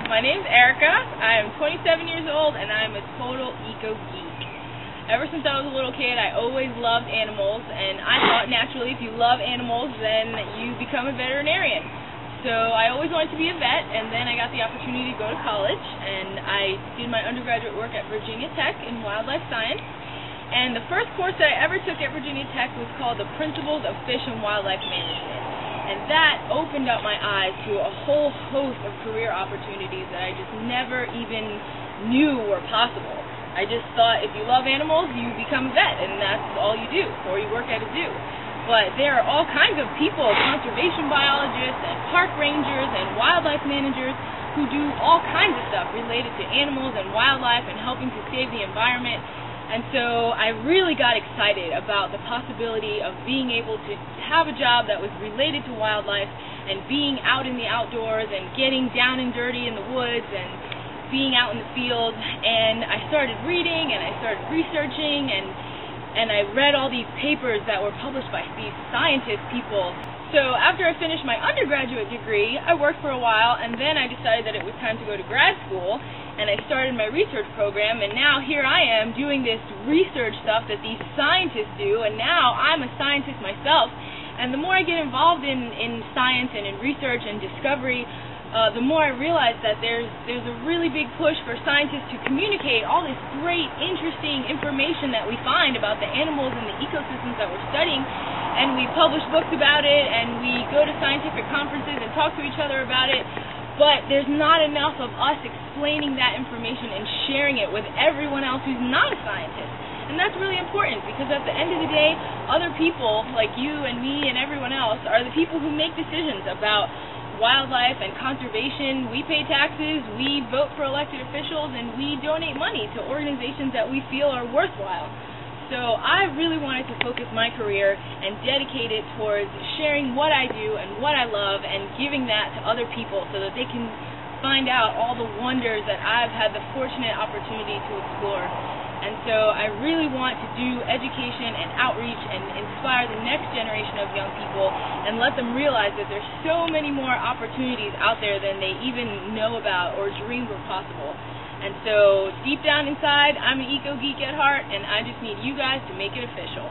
My name's Erica. I am 27 years old and I'm a total eco-geek. Ever since I was a little kid, I always loved animals, and I thought naturally if you love animals, then you become a veterinarian. So I always wanted to be a vet, and then I got the opportunity to go to college, and I did my undergraduate work at Virginia Tech in wildlife science. And the first course that I ever took at Virginia Tech was called the Principles of Fish and Wildlife Management. And that opened up my eyes to a whole host of career opportunities that I just never even knew were possible. I just thought if you love animals, you become a vet, and that's all you do, or you work at a zoo. But there are all kinds of people, conservation biologists and park rangers and wildlife managers who do all kinds of stuff related to animals and wildlife and helping to save the environment. And so I really got excited about the possibility of being able to have a job that was related to wildlife and being out in the outdoors and getting down and dirty in the woods and being out in the field. And I started reading and I started researching and I read all these papers that were published by these scientist people. So after I finished my undergraduate degree, I worked for a while, and then I decided that it was time to go to grad school, and I started my research program, and now here I am doing this research stuff that these scientists do, and now I'm a scientist myself. And the more I get involved in science and in research and discovery, the more I realize that there's a really big push for scientists to communicate all this great, interesting information that we find about the animals and the ecosystems that we're studying. And we publish books about it, and we go to scientific conferences and talk to each other about it. But there's not enough of us explaining that information and sharing it with everyone else who's not a scientist. And that's really important, because at the end of the day, other people like you and me and everyone else are the people who make decisions about wildlife and conservation. We pay taxes, we vote for elected officials, and we donate money to organizations that we feel are worthwhile. So I really wanted to focus my career and dedicate it towards sharing what I do and what I love and giving that to other people so that they can find out all the wonders that I've had the fortunate opportunity to explore. And so I really want to do education and outreach and inspire the next generation of young people and let them realize that there's so many more opportunities out there than they even know about or dreamed were possible. And so deep down inside, I'm an eco-geek at heart, and I just need you guys to make it official.